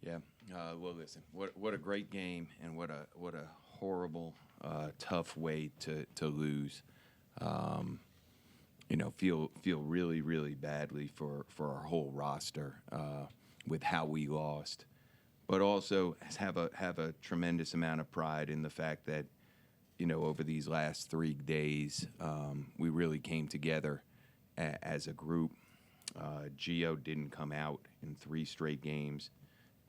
Yeah. Well, listen. What a great game, and what a horrible, tough way to lose. Um, feel really really badly for our whole roster with how we lost, but also have a tremendous amount of pride in the fact that over these last 3 days we really came together as a group. Gio didn't come out in 3 straight games.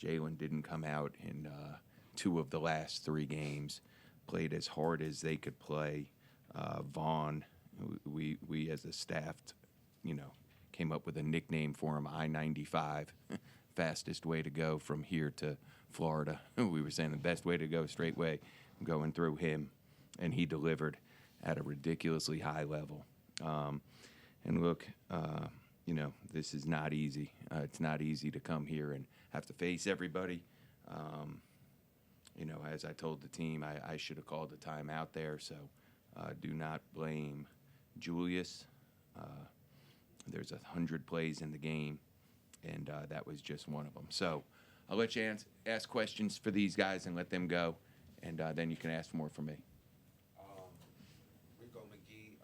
Jalen didn't come out in 2 of the last 3 games. Played as hard as they could play. Vaughn, we as a staff, came up with a nickname for him, I-95, fastest way to go from here to Florida. We were saying the best way to go, straight way, going through him, and he delivered at a ridiculously high level. And look, this is not easy. It's not easy to come here and have to face everybody. As I told the team, I should have called the timeout there, so do not blame Julius. There's 100 plays in the game, and that was just one of them. So I'll let you ask questions for these guys and let them go, and then you can ask more from me. Rico McGee,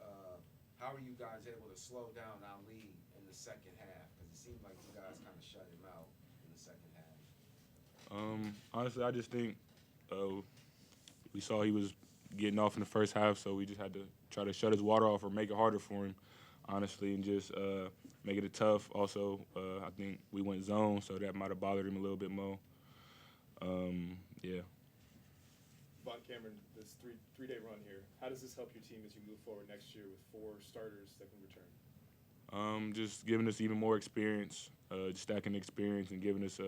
how are you guys able to slow down Ali in the second half? Because it seemed like you guys kind of shut him out in the second half. Honestly, I just think we saw he was getting off in the first half, so we just had to try to shut his water off or make it harder for him, honestly, and just make it tough. Also, I think we went zone, so that might have bothered him a little bit more. Yeah. VonCameron, this three-day run here, how does this help your team as you move forward next year with 4 starters that can return? Just giving us even more experience, stacking experience, and giving us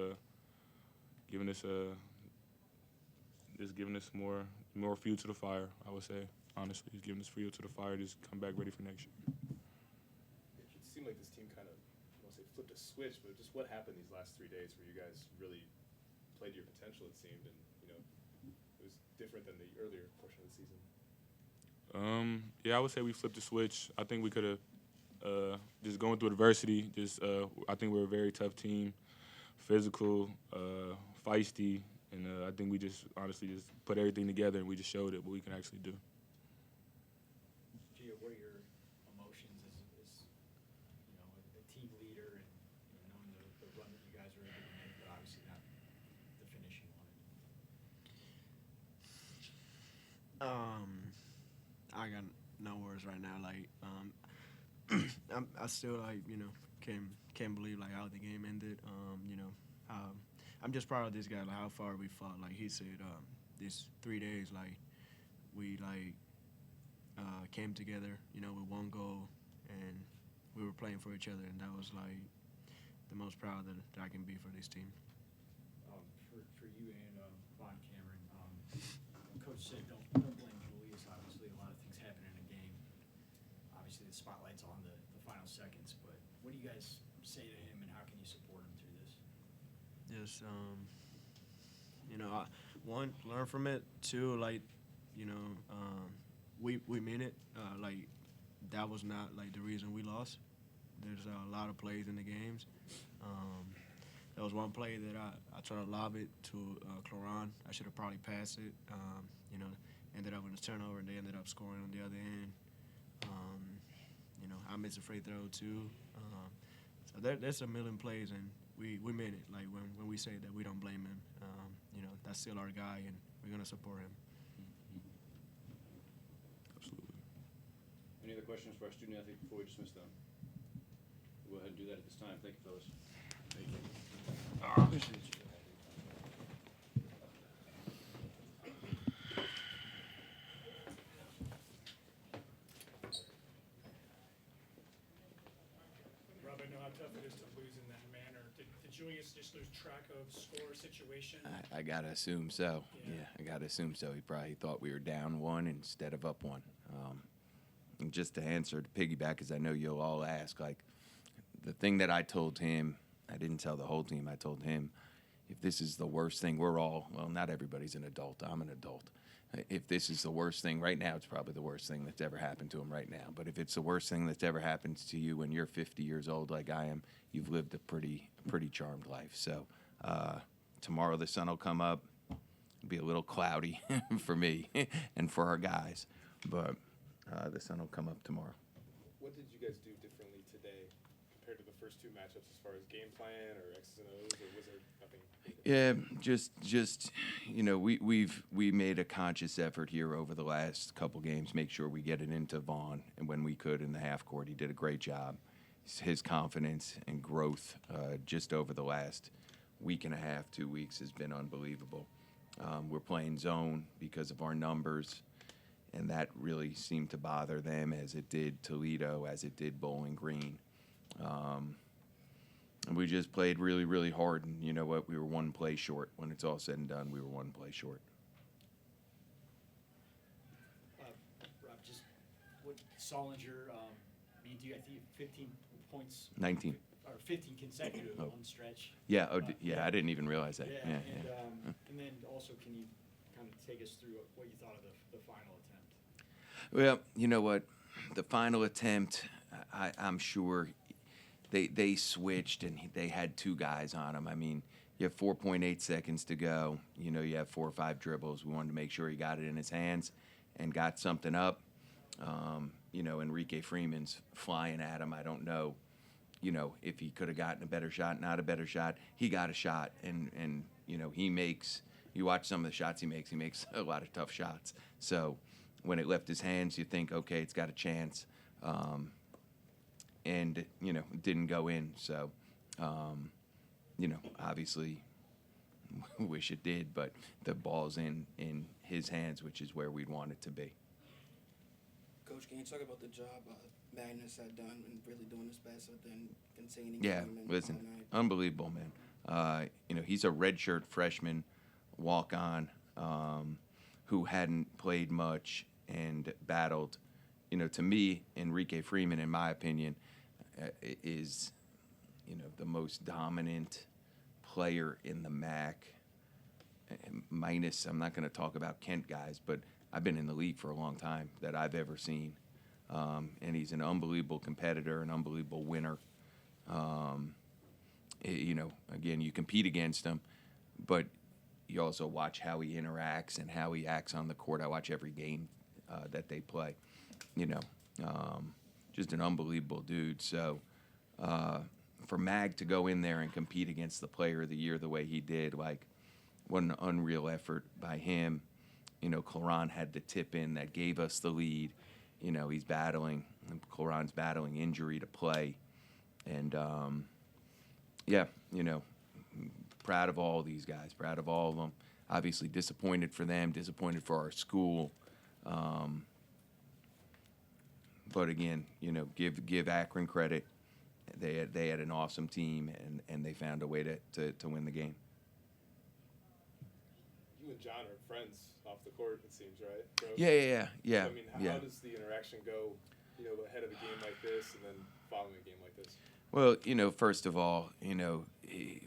more fuel to the fire. I would say, honestly, he's giving us fuel to the fire. Just come back ready for next year. It seemed like this team kind of, I won't say flipped a switch, but just what happened these last 3 days where you guys really played to your potential, it seemed, and it was different than the earlier portion of the season. Yeah, I would say we flipped the switch. I think we could have just going through adversity. I think we're a very tough team, physical, feisty, and I think we just honestly just put everything together and we just showed it what we can actually do. Gio, what are your emotions as a team leader and knowing the run that you guys are able to make, but obviously not the finish you wanted? I got no words right now. I still can't believe how the game ended. I'm just proud of this guy, how far we fought. Like he said, these 3 days, we came together, with one goal, and we were playing for each other, and that was the most proud that I can be for this team. For you and VonCameron, Coach said don't blame Julius. Obviously, a lot of things happen in a game. Obviously, the spotlight's on the final seconds, but what do you guys say to him, and how can you support him through this? Just, one, learn from it. Two, we mean it. That was not, the reason we lost. There's a lot of plays in the games. There was one play that I tried to lob it to Cloran. I should have probably passed it. Ended up with a turnover, and they ended up scoring on the other end. I missed a free throw, too. So there's a million plays, and we meant it. When we say that we don't blame him, that's still our guy, and we're going to support him. Absolutely. Any other questions for our student athlete before we dismiss them? We'll go ahead and do that at this time. Thank you, fellas. Thank you. Appreciate you. Rob, I know how tough it is to lose in that manner. Did Julius just lose track of score situation? I gotta assume so. Yeah. I gotta assume so. He probably thought we were down 1 instead of up 1. And just to answer, to piggyback, because I know you'll all ask, the thing that I told him, I didn't tell the whole team. I told him, if this is the worst thing, not everybody's an adult. I'm an adult. If this is the worst thing right now, it's probably the worst thing that's ever happened to him right now. But if it's the worst thing that's ever happened to you when you're 50 years old like I am, you've lived a pretty charmed life. So tomorrow the sun will come up. It'll be a little cloudy for me and for our guys, but the sun will come up tomorrow. What did you guys do differently today compared to the first two matchups as far as game plan or X's and O's, or was there nothing? Yeah, just we made a conscious effort here over the last couple games, make sure we get it into Vaughn, and when we could in the half court, he did a great job. His confidence and growth just over the last week and a half, 2 weeks has been unbelievable. We're playing zone because of our numbers, and that really seemed to bother them as it did Toledo, as it did Bowling Green. And we just played really, really hard, and you know what? We were one play short. When it's all said and done, we were one play short. Rob, just what Solinger, I mean, I think 15 points. 19. Or 15 consecutive Oh. on the stretch. Yeah, I didn't even realize that. Yeah. And then also, can you kind of take us through what you thought of the final attempt? Well, you know what? The final attempt, I'm sure they switched and they had two guys on them. I mean, you have 4.8 seconds to go. You know, you have 4 or 5 dribbles. We wanted to make sure he got it in his hands and got something up. You know, Enrique Freeman's flying at him. I don't know, you know, if he could have gotten a better shot, not a better shot. He got a shot, and you know, you watch some of the shots he makes a lot of tough shots. So when it left his hands, you think, okay, it's got a chance. And, you know, it didn't go in. So, you know, obviously wish it did, but the ball's in his hands, which is where we'd want it to be. Coach, can you talk about the job Magnus had done in really doing his best than containing Yeah, him and listen, all night? unbelievable, man. You know, he's a redshirt freshman walk-on who hadn't played much and battled. You know, to me, Enrique Freeman, in my opinion, is, you know, the most dominant player in the MAC. Minus, I'm not going to talk about Kent guys, but I've been in the league for a long time that I've ever seen. And he's an unbelievable competitor, an unbelievable winner. You know, again, you compete against him, but you also watch how he interacts and how he acts on the court. I watch every game that they play. You know, just an unbelievable dude. So for Mag to go in there and compete against the player of the year the way he did, like, what an unreal effort by him. You know, Claron had the tip in that gave us the lead. You know, Claron's battling injury to play. And, yeah, you know, proud of all these guys, proud of all of them. Obviously disappointed for them, disappointed for our school. But again, you know, give Akron credit. They had an awesome team, and they found a way to win the game. You and John are friends off the court, it seems, right? Bro? Yeah. So, I mean, how does the interaction go, you know, ahead of a game like this and then following a game like this? Well, you know, first of all, you know,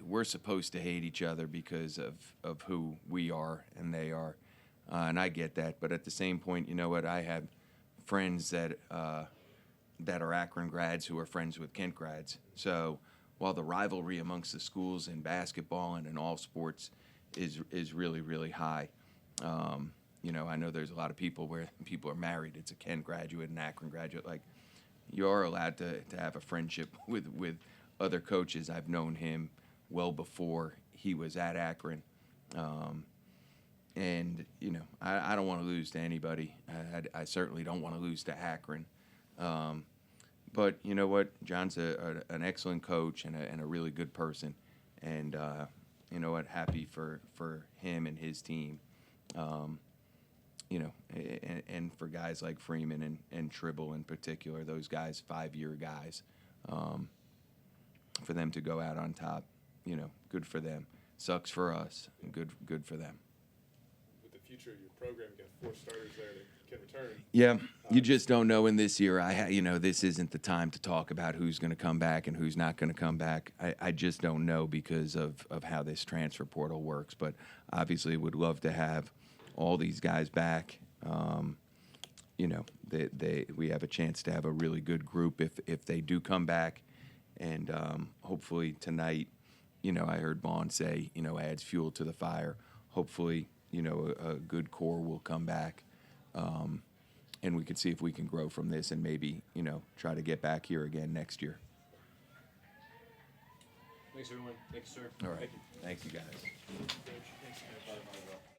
we're supposed to hate each other because of who we are and they are, and I get that. But at the same point, you know what? I have friends that are Akron grads who are friends with Kent grads. So while the rivalry amongst the schools in basketball and in all sports is really, really high, you know, I know there's a lot of people where people are married. It's a Kent graduate, an Akron graduate. Like, you are allowed to have a friendship with other coaches. I've known him well before he was at Akron. And, you know, I don't want to lose to anybody. I certainly don't want to lose to Akron. But you know what? John's an excellent coach and a really good person. And, you know what? Happy for him and his team. You know, and for guys like Freeman and Tribble in particular, those guys, 5-year guys, for them to go out on top, you know, good for them. Sucks for us, and good for them. With the future of your program, you got 4 starters there that can return. Yeah, you just don't know in this year. You know, this isn't the time to talk about who's going to come back and who's not going to come back. I just don't know because of how this transfer portal works. But obviously would love to have all these guys back. You know, we have a chance to have a really good group if they do come back. And hopefully tonight, I heard Vaughn say, adds fuel to the fire. Hopefully, a good core will come back, and we can see if we can grow from this and maybe, try to get back here again next year. Thanks, everyone. Thanks, sir. All right. Thank you. Thank you, guys. Coach, thanks, guys.